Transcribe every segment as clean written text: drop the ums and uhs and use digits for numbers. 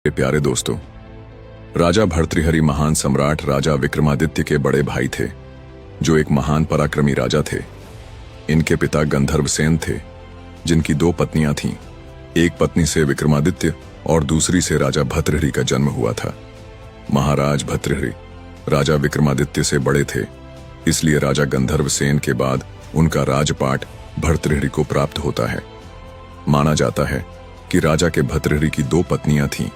प्यारे दोस्तों, राजा भर्तृहरि महान सम्राट राजा विक्रमादित्य के बड़े भाई थे, जो एक महान पराक्रमी राजा थे। इनके पिता गंधर्वसेन थे, जिनकी दो पत्नियां थीं। एक पत्नी से विक्रमादित्य और दूसरी से राजा भर्तृहरि का जन्म हुआ था। महाराज भर्तृहरि राजा विक्रमादित्य से बड़े थे, इसलिए राजा गंधर्वसेन के बाद उनका राजपाट भर्तृहरि को प्राप्त होता है। माना जाता है कि राजा के भर्तृहरि की दो पत्नियां थीं,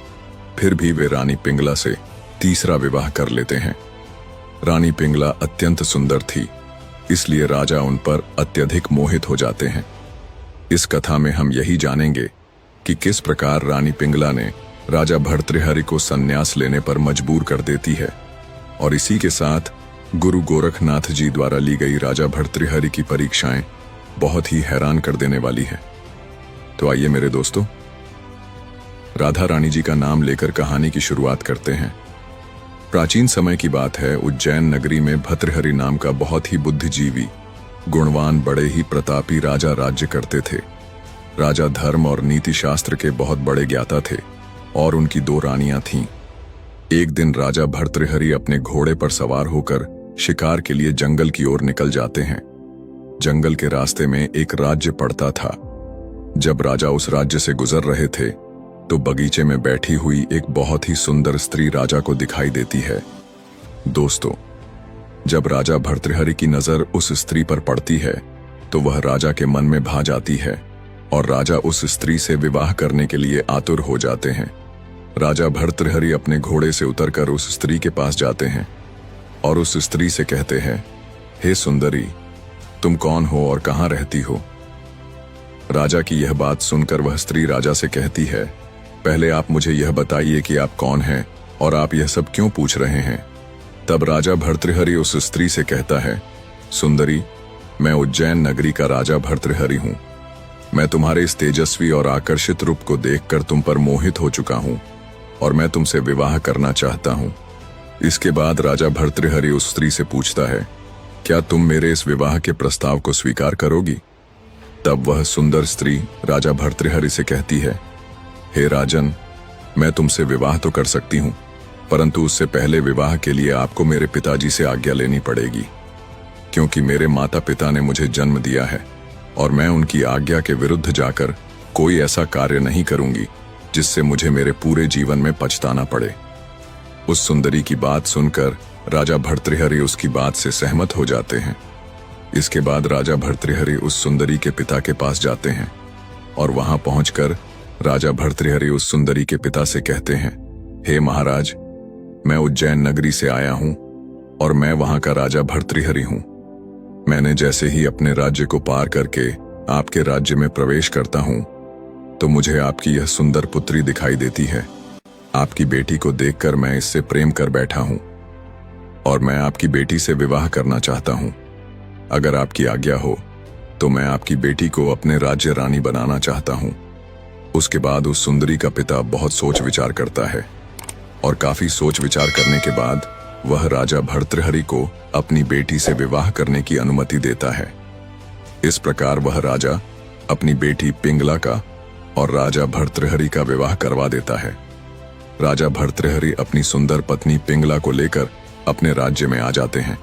फिर भी वे रानी पिंगला से तीसरा विवाह कर लेते हैं। रानी पिंगला अत्यंत सुंदर थी, इसलिए राजा उन पर अत्यधिक मोहित हो जाते हैं। इस कथा में हम यही जानेंगे कि किस प्रकार रानी पिंगला ने राजा भर्तृहरि को संन्यास लेने पर मजबूर कर देती है, और इसी के साथ गुरु गोरखनाथ जी द्वारा ली गई राजा भर्तृहरि की परीक्षाएं बहुत ही हैरान कर देने वाली है। तो आइए मेरे दोस्तों, राधा रानी जी का नाम लेकर कहानी की शुरुआत करते हैं। प्राचीन समय की बात है, उज्जैन नगरी में भर्तृहरि नाम का बहुत ही बुद्धिजीवी, गुणवान, बड़े ही प्रतापी राजा राज्य करते थे। राजा धर्म और नीति शास्त्र के बहुत बड़े ज्ञाता थे और उनकी दो रानियां थीं। एक दिन राजा भर्तृहरि अपने घोड़े पर सवार होकर शिकार के लिए जंगल की ओर निकल जाते हैं। जंगल के रास्ते में एक राज्य पड़ता था। जब राजा उस राज्य से गुजर रहे थे तो बगीचे में बैठी हुई एक बहुत ही सुंदर स्त्री राजा को दिखाई देती है। दोस्तों, जब राजा भर्तृहरि की नजर उस स्त्री पर पड़ती है तो वह राजा के मन में भा जाती है और राजा उस स्त्री से विवाह करने के लिए आतुर हो जाते हैं। राजा भर्तृहरि अपने घोड़े से उतरकर उस स्त्री के पास जाते हैं और उस स्त्री से कहते हैं, हे सुंदरी, तुम कौन हो और कहाँ रहती हो? राजा की यह बात सुनकर वह स्त्री राजा से कहती है, पहले आप मुझे यह बताइए कि आप कौन हैं और आप यह सब क्यों पूछ रहे हैं? तब राजा भर्तृहरि उस स्त्री से कहता है, सुंदरी, मैं उज्जैन नगरी का राजा भर्तृहरि हूं। मैं तुम्हारे इस तेजस्वी और आकर्षित रूप को देखकर तुम पर मोहित हो चुका हूं और मैं तुमसे विवाह करना चाहता हूं। इसके बाद राजा भर्तृहरि उस स्त्री से पूछता है, क्या तुम मेरे इस विवाह के प्रस्ताव को स्वीकार करोगी? तब वह सुंदर स्त्री राजा भर्तृहरि से कहती है, हे राजन, मैं तुमसे विवाह तो कर सकती हूं, परंतु उससे पहले विवाह के लिए आपको मेरे पिताजी से आज्ञा लेनी पड़ेगी, क्योंकि मेरे माता पिता ने मुझे जन्म दिया है और मैं उनकी आज्ञा के विरुद्ध जाकर कोई ऐसा कार्य नहीं करूंगी जिससे मुझे मेरे पूरे जीवन में पछताना पड़े। उस सुंदरी की बात सुनकर राजा भर्तृहरि उसकी बात से सहमत हो जाते हैं। इसके बाद राजा भर्तृहरि उस सुंदरी के पिता के पास जाते हैं और वहां पहुंचकर राजा भर्तृहरि उस सुंदरी के पिता से कहते हैं, हे महाराज, मैं उज्जैन नगरी से आया हूं और मैं वहां का राजा भर्तृहरि हूं। मैंने जैसे ही अपने राज्य को पार करके आपके राज्य में प्रवेश करता हूं तो मुझे आपकी यह सुंदर पुत्री दिखाई देती है। आपकी बेटी को देखकर मैं इससे प्रेम कर बैठा हूं और मैं आपकी बेटी से विवाह करना चाहता हूं। अगर आपकी आज्ञा हो तो मैं आपकी बेटी को अपने राज्य रानी बनाना चाहता हूं। उसके बाद उस सुंदरी का पिता बहुत सोच विचार करता है और काफी सोच विचार करने के बाद वह राजा भर्तृहरि को अपनी बेटी से विवाह करने की अनुमति देता है। इस प्रकार वह राजा अपनी बेटी पिंगला का और राजा भर्तृहरि का विवाह करवा देता है। राजा भर्तृहरि अपनी सुंदर पत्नी पिंगला को लेकर अपने राज्य में आ जाते हैं।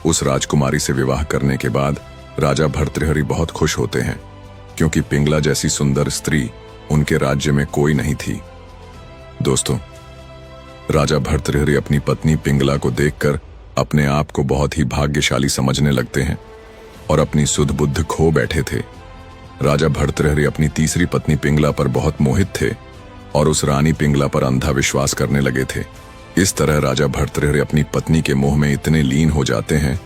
उस राजकुमारी से विवाह करने के बाद राजा भर्तृहरि बहुत खुश होते हैं, क्योंकि पिंगला जैसी सुंदर स्त्री उनके राज्य में कोई नहीं थी। दोस्तों, राजा भर्तृहरि अपनी पत्नी पिंगला को देखकर अपने आप को बहुत ही भाग्यशाली समझने लगते हैं और अपनी सुध बुद्ध खो बैठे थे। राजा भर्तृहरि अपनी तीसरी पत्नी पिंगला पर बहुत मोहित थे और उस रानी पिंगला पर अंधा विश्वास करने लगे थे। इस तरह राजा भर्तृहरि अपनी पत्नी के मोह में इतने लीन हो जाते हैं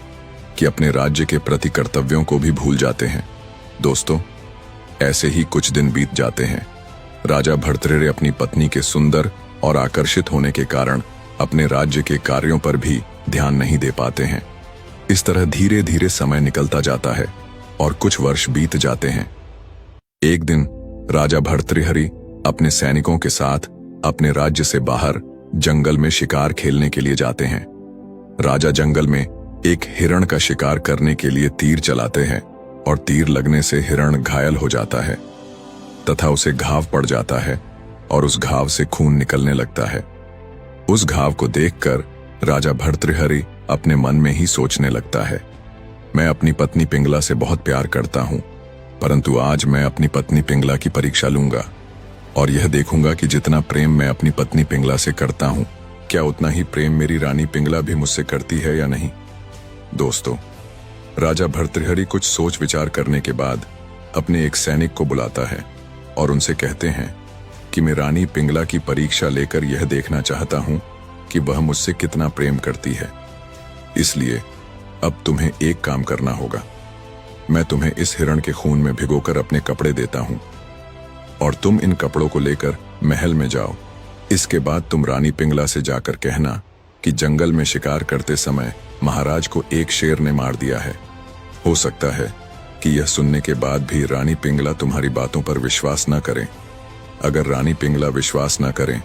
कि अपने राज्य के प्रति कर्तव्यों को भी भूल जाते हैं। दोस्तों, ऐसे ही कुछ दिन बीत जाते हैं। राजा भर्तृहरि अपनी पत्नी के सुंदर और आकर्षित होने के कारण अपने राज्य के कार्यों पर भी ध्यान नहीं दे पाते हैं। इस तरह धीरे धीरे समय निकलता जाता है और कुछ वर्ष बीत जाते हैं। एक दिन राजा भर्तृहरि अपने सैनिकों के साथ अपने राज्य से बाहर जंगल में शिकार खेलने के लिए जाते हैं। राजा जंगल में एक हिरण का शिकार करने के लिए तीर चलाते हैं और तीर लगने से हिरण घायल हो जाता है तथा उसे घाव पड़ जाता है और उस घाव से खून निकलने लगता है। उस घाव को देखकर राजा भर्तृहरि अपने मन में ही सोचने लगता है, मैं अपनी पत्नी पिंगला से बहुत प्यार करता हूं, परंतु आज मैं अपनी पत्नी पिंगला की परीक्षा लूंगा और यह देखूंगा कि जितना प्रेम मैं अपनी पत्नी पिंगला से करता हूं, क्या उतना ही प्रेम मेरी रानी पिंगला भी मुझसे करती है या नहीं। दोस्तों, राजा भर्तृहरि कुछ सोच विचार करने के बाद अपने एक सैनिक को बुलाता है और उनसे कहते हैं कि मैं रानी पिंगला की परीक्षा लेकर यह देखना चाहता हूं कि वह मुझसे कितना प्रेम करती है। इसलिए अब तुम्हें एक काम करना होगा। मैं तुम्हें इस हिरण के खून में भिगोकर अपने कपड़े देता हूं और तुम इन कपड़ों को लेकर महल में जाओ। इसके बाद तुम रानी पिंगला से जाकर कहना कि जंगल में शिकार करते समय महाराज को एक शेर ने मार दिया है। हो सकता है कि यह सुनने के बाद भी रानी पिंगला तुम्हारी बातों पर विश्वास न करें। अगर रानी पिंगला विश्वास न करें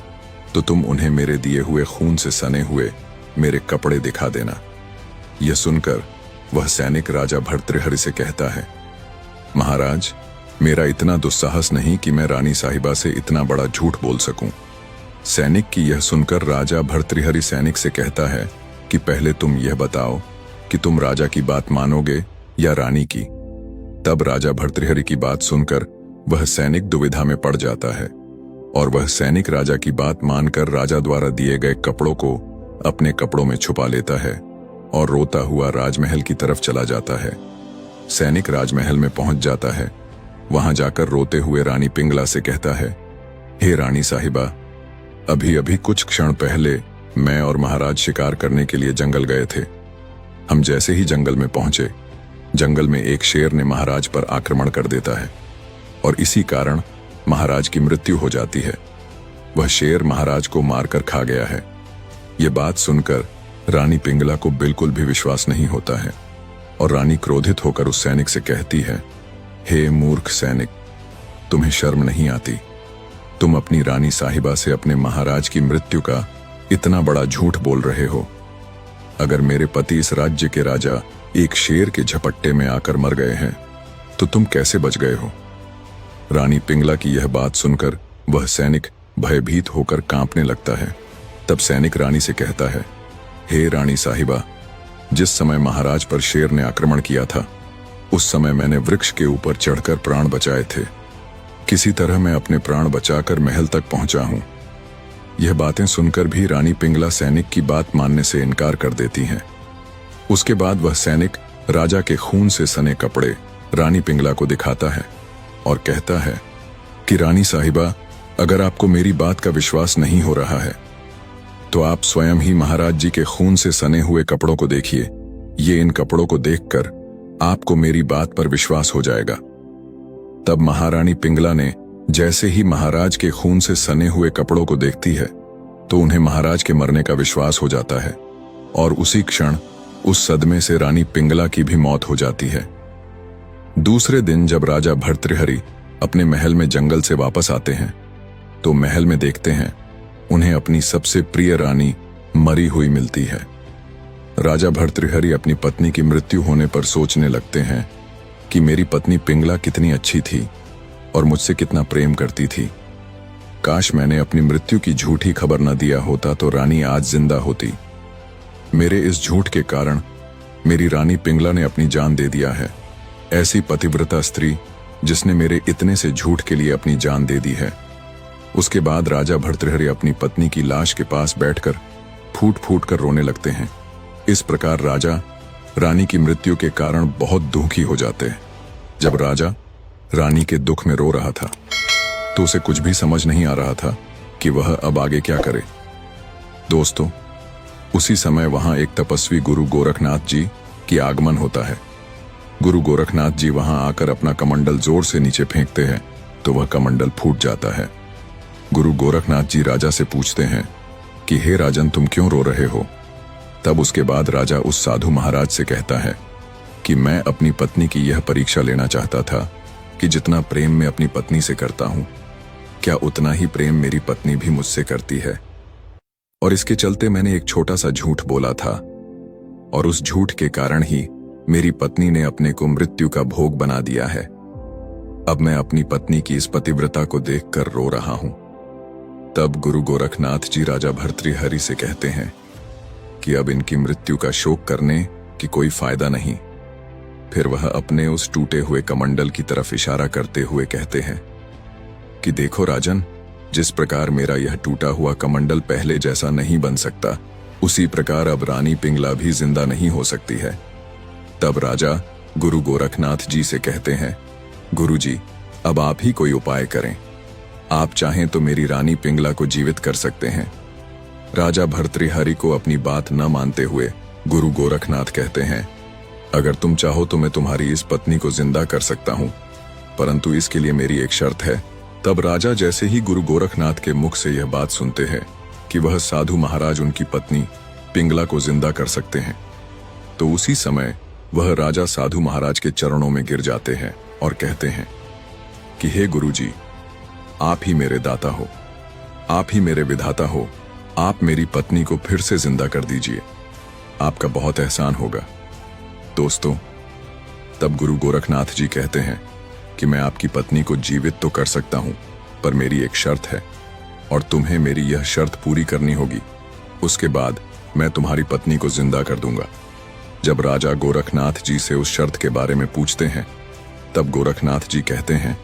तो तुम उन्हें मेरे दिए हुए खून से सने हुए मेरे कपड़े दिखा देना। यह सुनकर वह सैनिक राजा भर्तृहरि से कहता है, महाराज, मेरा इतना दुस्साहस नहीं कि मैं रानी साहिबा से इतना बड़ा झूठ बोल सकूं। सैनिक की यह सुनकर राजा भर्तृहरि सैनिक से कहता है कि पहले तुम यह बताओ कि तुम राजा की बात मानोगे या रानी की। तब राजा भर्तृहरि की बात सुनकर वह सैनिक दुविधा में पड़ जाता है और वह सैनिक राजा की बात मानकर राजा द्वारा दिए गए कपड़ों को अपने कपड़ों में छुपा लेता है और रोता हुआ राजमहल की तरफ चला जाता है। सैनिक राजमहल में पहुंच जाता है। वहां जाकर रोते हुए रानी पिंगला से कहता है, हे रानी साहिबा, अभी अभी कुछ क्षण पहले मैं और महाराज शिकार करने के लिए जंगल गए थे। हम जैसे ही जंगल में पहुंचे, जंगल में एक शेर ने महाराज पर आक्रमण कर देता है और इसी कारण महाराज की मृत्यु हो जाती है। वह शेर महाराज को मारकर खा गया है। यह बात सुनकर रानी पिंगला को बिल्कुल भी विश्वास नहीं होता है और रानी क्रोधित होकर उस सैनिक से कहती है, हे मूर्ख सैनिक, तुम्हें शर्म नहीं आती? तुम अपनी रानी साहिबा से अपने महाराज की मृत्यु का इतना बड़ा झूठ बोल रहे हो। अगर मेरे पति इस राज्य के राजा एक शेर के झपट्टे में आकर मर गए हैं तो तुम कैसे बच गए हो? रानी पिंगला की यह बात सुनकर वह सैनिक भयभीत होकर कांपने लगता है। तब सैनिक रानी से कहता है, हे रानी साहिबा, जिस समय महाराज पर शेर ने आक्रमण किया था उस समय मैंने वृक्ष के ऊपर चढ़कर प्राण बचाए थे। किसी तरह मैं अपने प्राण बचाकर महल तक पहुंचा हूं। यह बातें सुनकर भी रानी पिंगला सैनिक की बात मानने से इनकार कर देती हैं। उसके बाद वह सैनिक राजा के खून से सने कपड़े रानी पिंगला को दिखाता है और कहता है कि रानी साहिबा, अगर आपको मेरी बात का विश्वास नहीं हो रहा है तो आप स्वयं ही महाराज जी के खून से सने हुए कपड़ों को देखिए। ये इन कपड़ों को देखकर आपको मेरी बात पर विश्वास हो जाएगा। तब महारानी पिंगला ने जैसे ही महाराज के खून से सने हुए कपड़ों को देखती है तो उन्हें महाराज के मरने का विश्वास हो जाता है और उसी क्षण उस सदमे से रानी पिंगला की भी मौत हो जाती है। दूसरे दिन जब राजा भर्तृहरि अपने महल में जंगल से वापस आते हैं तो महल में देखते हैं उन्हें अपनी सबसे प्रिय रानी मरी हुई मिलती है। राजा भर्तृहरि अपनी पत्नी की मृत्यु होने पर सोचने लगते हैं कि मेरी पत्नी पिंगला कितनी अच्छी थी और मुझसे कितना प्रेम करती थी। काश मैंने अपनी मृत्यु की झूठी खबर न दिया होता तो रानी आज जिंदा होती। मेरे इस झूठ के कारण मेरी रानी पिंगला ने अपनी जान दे दिया है। ऐसी पतिव्रता स्त्री जिसने मेरे इतने से झूठ के लिए अपनी जान दे दी है। उसके बाद राजा भर्तृहरि अपनी पत्नी की लाश के पास बैठकर फूट फूट कर रोने लगते हैं। इस प्रकार राजा रानी की मृत्यु के कारण बहुत दुखी हो जाते हैं। जब राजा रानी के दुख में रो रहा था तो उसे कुछ भी समझ नहीं आ रहा था कि वह अब आगे क्या करे। दोस्तों, उसी समय वहां एक तपस्वी गुरु गोरखनाथ जी की आगमन होता है। गुरु गोरखनाथ जी वहां आकर अपना कमंडल जोर से नीचे फेंकते हैं तो वह कमंडल फूट जाता है। गुरु गोरखनाथ जी राजा से पूछते हैं कि हे राजन, तुम क्यों रो रहे हो? तब उसके बाद राजा उस साधु महाराज से कहता है कि मैं अपनी पत्नी की यह परीक्षा लेना चाहता था कि जितना प्रेम मैं अपनी पत्नी से करता हूं, क्या उतना ही प्रेम मेरी पत्नी भी मुझसे करती है? और इसके चलते मैंने एक छोटा सा झूठ बोला था और उस झूठ के कारण ही मेरी पत्नी ने अपने को मृत्यु का भोग बना दिया है। अब मैं अपनी पत्नी की इस पतिव्रता को देखकर रो रहा हूं। तब गुरु गोरखनाथ जी राजा भर्तृहरि से कहते हैं कि अब इनकी मृत्यु का शोक करने की कोई फायदा नहीं। फिर वह अपने उस टूटे हुए कमंडल की तरफ इशारा करते हुए कहते हैं कि देखो राजन, जिस प्रकार मेरा यह टूटा हुआ कमंडल पहले जैसा नहीं बन सकता, उसी प्रकार अब रानी पिंगला भी जिंदा नहीं हो सकती है। तब राजा गुरु गोरखनाथ जी से कहते हैं, गुरु जी, अब आप ही कोई उपाय करें। आप चाहें तो मेरी रानी पिंगला को जीवित कर सकते हैं। राजा भर्तृहरि को अपनी बात न मानते हुए गुरु गोरखनाथ कहते हैं, अगर तुम चाहो तो मैं तुम्हारी इस पत्नी को जिंदा कर सकता हूं, परंतु इसके लिए मेरी एक शर्त है। तब राजा जैसे ही गुरु गोरखनाथ के मुख से यह बात सुनते हैं कि वह साधु महाराज उनकी पत्नी पिंगला को जिंदा कर सकते हैं, तो उसी समय वह राजा साधु महाराज के चरणों में गिर जाते हैं और कहते हैं कि हे गुरु जी, आप ही मेरे दाता हो, आप ही मेरे विधाता हो, आप मेरी पत्नी को फिर से जिंदा कर दीजिए, आपका बहुत एहसान होगा। दोस्तों, तब गुरु गोरखनाथ जी कहते हैं कि मैं आपकी पत्नी को जीवित तो कर सकता हूं, पर मेरी एक शर्त है और तुम्हें मेरी यह शर्त पूरी करनी होगी। उसके बाद मैं तुम्हारी पत्नी को जिंदा कर दूंगा। जब राजा गोरखनाथ जी से उस शर्त के बारे में पूछते हैं, तब गोरखनाथ जी कहते हैं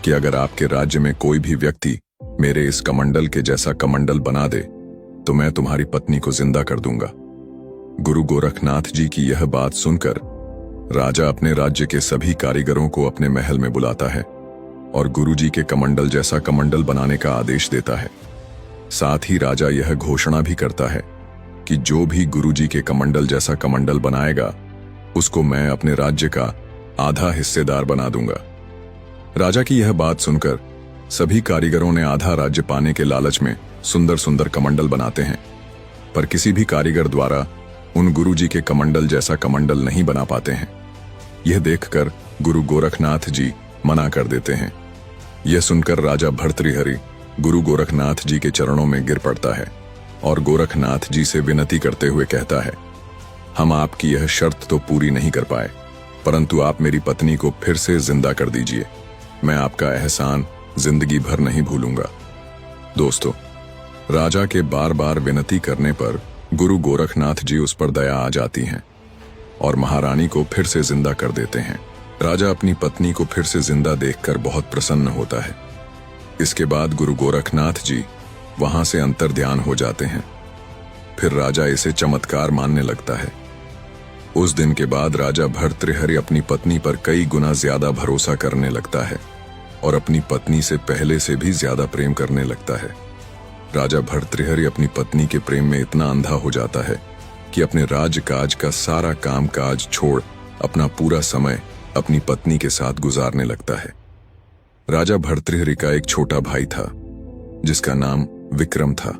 कि अगर आपके राज्य में कोई भी व्यक्ति मेरे इस कमंडल के जैसा कमंडल बना दे तो मैं तुम्हारी पत्नी को जिंदा कर दूंगा। गुरु गोरखनाथ जी की यह बात सुनकर राजा अपने राज्य के सभी कारीगरों को अपने महल में बुलाता है और गुरु जी के कमंडल जैसा कमंडल बनाने का आदेश देता है। साथ ही राजा यह घोषणा भी करता है कि जो भी गुरु जी के कमंडल जैसा कमंडल बनाएगा उसको मैं अपने राज्य का आधा हिस्सेदार बना दूंगा। राजा की यह बात सुनकर सभी कारीगरों ने आधा राज्य पाने के लालच में सुंदर सुंदर कमंडल बनाते हैं, पर किसी भी कारीगर द्वारा उन गुरु जी के कमंडल जैसा कमंडल नहीं बना पाते हैं। यह देखकर गुरु गोरखनाथ जी मना कर देते हैं। यह सुनकर राजा भर्तृहरि गुरु गोरखनाथ जी के चरणों में गिर पड़ता है और गोरखनाथ जी से विनती करते हुए कहता है, हम आपकी यह शर्त तो पूरी नहीं कर पाए, परंतु आप मेरी पत्नी को फिर से जिंदा कर दीजिए। मैं आपका एहसान जिंदगी भर नहीं भूलूंगा। दोस्तों, राजा के बार बार विनती करने पर गुरु गोरखनाथ जी उस पर दया आ जाती हैं और महारानी को फिर से जिंदा कर देते हैं। राजा अपनी पत्नी को फिर से जिंदा देखकर बहुत प्रसन्न होता है। इसके बाद गुरु गोरखनाथ जी वहां से अंतर्ध्यान हो जाते हैं। फिर राजा इसे चमत्कार मानने लगता है। उस दिन के बाद राजा भर्तृहरि अपनी पत्नी पर कई गुना ज्यादा भरोसा करने लगता है और अपनी पत्नी से पहले से भी ज्यादा प्रेम करने लगता है। राजा भर्तृहरि अपनी पत्नी के प्रेम में इतना अंधा हो जाता है कि अपने राजकाज का सारा काम काज छोड़ अपना पूरा समय अपनी पत्नी के साथ गुजारने लगता है। राजा भर्तृहरि का एक छोटा भाई था जिसका नाम विक्रम था।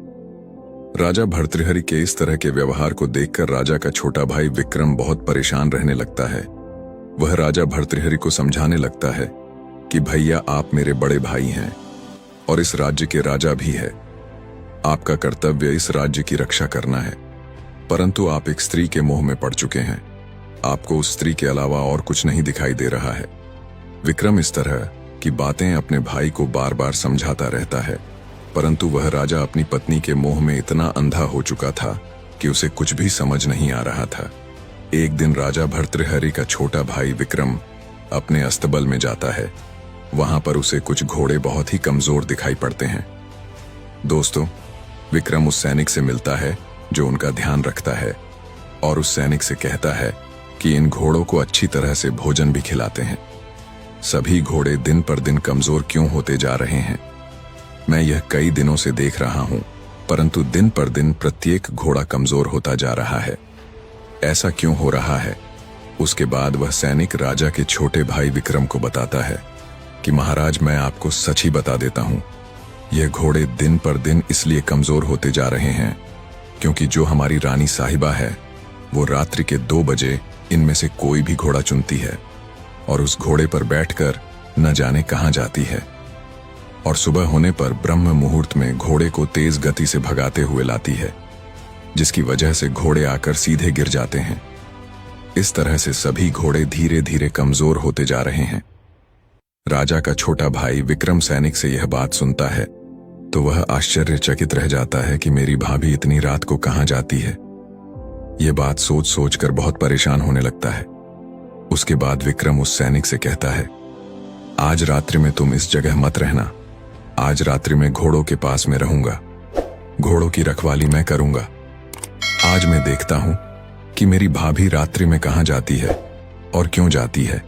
राजा भर्तृहरि के इस तरह के व्यवहार को देखकर राजा का छोटा भाई विक्रम बहुत परेशान रहने लगता है। वह राजा भर्तृहरि को समझाने लगता है कि भैया, आप मेरे बड़े भाई हैं और इस राज्य के राजा भी है। आपका कर्तव्य इस राज्य की रक्षा करना है, परंतु आप एक स्त्री के मोह में पड़ चुके हैं। आपको उस स्त्री के अलावा और कुछ नहीं दिखाई दे रहा है। विक्रम इस तरह की बातें अपने भाई को बार बार समझाता रहता है, परंतु वह राजा अपनी पत्नी के मोह में इतना अंधा हो चुका था कि उसे कुछ भी समझ नहीं आ रहा था। एक दिन राजा भर्तृहरि का छोटा भाई विक्रम अपने अस्तबल में जाता है। वहां पर उसे कुछ घोड़े बहुत ही कमजोर दिखाई पड़ते हैं। दोस्तों, विक्रम उस सैनिक से मिलता है जो उनका ध्यान रखता है और उस सैनिक से कहता है कि इन घोड़ों को अच्छी तरह से भोजन भी खिलाते हैं। सभी घोड़े दिन पर दिन कमजोर क्यों होते जा रहे हैं? मैं यह कई दिनों से देख रहा हूं, परंतु दिन पर दिन प्रत्येक घोड़ा कमजोर होता जा रहा है। ऐसा क्यों हो रहा है? उसके बाद वह सैनिक राजा के छोटे भाई विक्रम को बताता है कि महाराज, मैं आपको सच ही बता देता हूं, यह घोड़े दिन पर दिन इसलिए कमजोर होते जा रहे हैं क्योंकि जो हमारी रानी साहिबा है वो रात्रि के 2 बजे इनमें से कोई भी घोड़ा चुनती है और उस घोड़े पर बैठकर न जाने कहां जाती है और सुबह होने पर ब्रह्म मुहूर्त में घोड़े को तेज गति से भगाते हुए लाती है, जिसकी वजह से घोड़े आकर सीधे गिर जाते हैं। इस तरह से सभी घोड़े धीरे धीरे कमजोर होते जा रहे हैं। राजा का छोटा भाई विक्रम सैनिक से यह बात सुनता है तो वह आश्चर्यचकित रह जाता है कि मेरी भाभी इतनी रात को कहां जाती है। यह बात सोच सोच कर बहुत परेशान होने लगता है। उसके बाद विक्रम उस सैनिक से कहता है, आज रात्रि में तुम इस जगह मत रहना। आज रात्रि में घोड़ों के पास में रहूंगा। घोड़ों की रखवाली मैं करूंगा। आज मैं देखता हूं कि मेरी भाभी रात्रि में कहां जाती है और क्यों जाती है।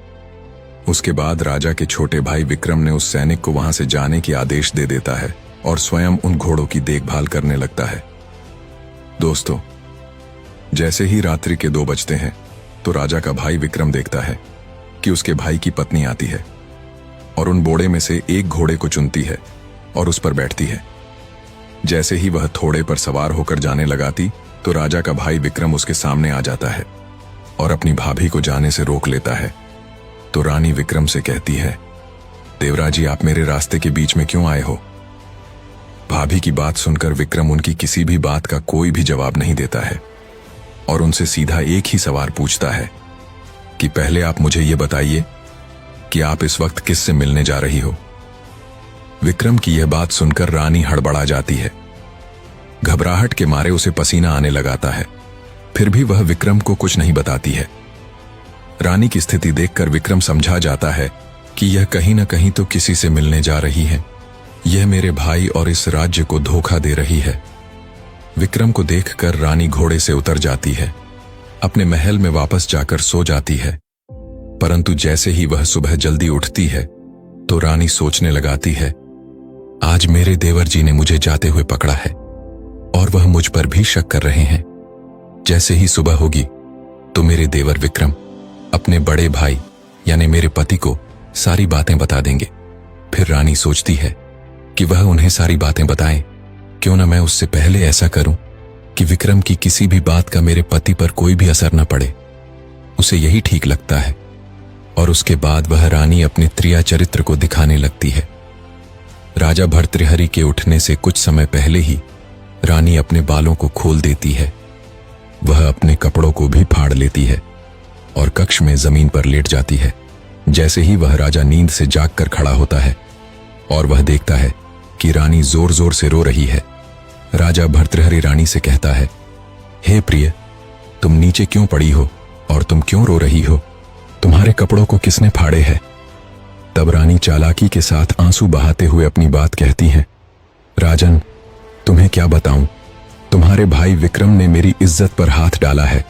उसके बाद राजा के छोटे भाई विक्रम ने उस सैनिक को वहां से जाने की आदेश दे देता है और स्वयं उन घोड़ों की देखभाल करने लगता है। दोस्तों, जैसे ही रात्रि के 2 बजते हैं तो राजा का भाई विक्रम देखता है कि उसके भाई की पत्नी आती है और उन बोड़े में से एक घोड़े को चुनती है और उस पर बैठती है। जैसे ही वह थोड़े पर सवार होकर जाने लगाती तो राजा का भाई विक्रम उसके सामने आ जाता है और अपनी भाभी को जाने से रोक लेता है। तो रानी विक्रम से कहती है, देवराज जी, आप मेरे रास्ते के बीच में क्यों आए हो? भाभी की बात सुनकर विक्रम उनकी किसी भी बात का कोई भी जवाब नहीं देता है और उनसे सीधा एक ही सवाल पूछता है कि पहले आप मुझे यह बताइए कि आप इस वक्त किससे मिलने जा रही हो। विक्रम की यह बात सुनकर रानी हड़बड़ा जाती है। घबराहट के मारे उसे पसीना आने लगाता है। फिर भी वह विक्रम को कुछ नहीं बताती है। रानी की स्थिति देखकर विक्रम समझा जाता है कि यह कहीं न कहीं तो किसी से मिलने जा रही है। यह मेरे भाई और इस राज्य को धोखा दे रही है। विक्रम को देखकर रानी घोड़े से उतर जाती है, अपने महल में वापस जाकर सो जाती है। परंतु जैसे ही वह सुबह जल्दी उठती है तो रानी सोचने लगाती है, आज मेरे देवर जी ने मुझे जाते हुए पकड़ा है और वह मुझ पर भी शक कर रहे हैं। जैसे ही सुबह होगी तो मेरे देवर विक्रम अपने बड़े भाई यानी मेरे पति को सारी बातें बता देंगे। फिर रानी सोचती है कि वह उन्हें सारी बातें बताएं। क्यों न मैं उससे पहले ऐसा करूं कि विक्रम की किसी भी बात का मेरे पति पर कोई भी असर न पड़े। उसे यही ठीक लगता है और उसके बाद वह रानी अपने त्रिया चरित्र को दिखाने लगती है। राजा भर्तृहरि के उठने से कुछ समय पहले ही रानी अपने बालों को खोल देती है। वह अपने कपड़ों को भी फाड़ लेती है और कक्ष में जमीन पर लेट जाती है। जैसे ही वह राजा नींद से जागकर खड़ा होता है और वह देखता है कि रानी जोर जोर से रो रही है। राजा भर्तृहरि रानी से कहता है, हे प्रिय, तुम नीचे क्यों पड़ी हो और तुम क्यों रो रही हो? तुम्हारे कपड़ों को किसने फाड़े है? तब रानी चालाकी के साथ आंसू बहाते हुए अपनी बात कहती हैं, राजन, तुम्हें क्या बताऊं, तुम्हारे भाई विक्रम ने मेरी इज्जत पर हाथ डाला है।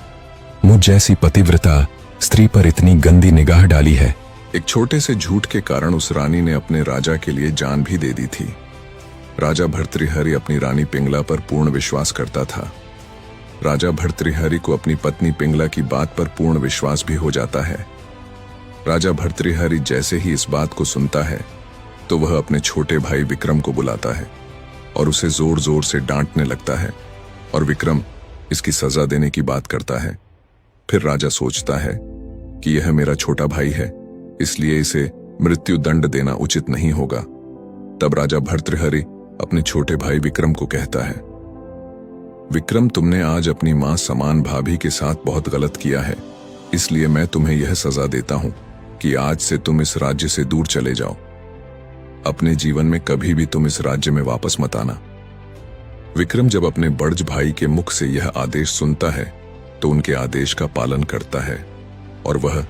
मुझ जैसी पतिव्रता स्त्री पर इतनी गंदी निगाह डाली है। एक छोटे से झूठ के कारण उस रानी ने अपने राजा के लिए जान भी दे दी थी। राजा भर्तृहरि अपनी रानी पिंगला पर पूर्ण विश्वास करता था। राजा भर्तृहरि को अपनी पत्नी पिंगला की बात पर पूर्ण विश्वास भी हो जाता है। राजा भर्तृहरि जैसे ही इस बात को सुनता है तो वह अपने छोटे भाई विक्रम को बुलाता है और उसे जोर जोर से डांटने लगता है और विक्रम इसकी सजा देने की बात करता है। फिर राजा सोचता है कि यह मेरा छोटा भाई है, इसलिए इसे मृत्यु दंड देना उचित नहीं होगा। तब राजा भर्तृहरि अपने छोटे भाई विक्रम को कहता है, विक्रम, तुमने आज अपनी मां समान भाभी के साथ बहुत गलत किया है, इसलिए मैं तुम्हें यह सजा देता हूं कि आज से तुम इस राज्य से दूर चले जाओ। अपने जीवन में कभी भी तुम इस राज्य में वापस मत आना। विक्रम जब अपने बड़ज भाई के मुख से यह आदेश सुनता है तो उनके आदेश का पालन करता है और वह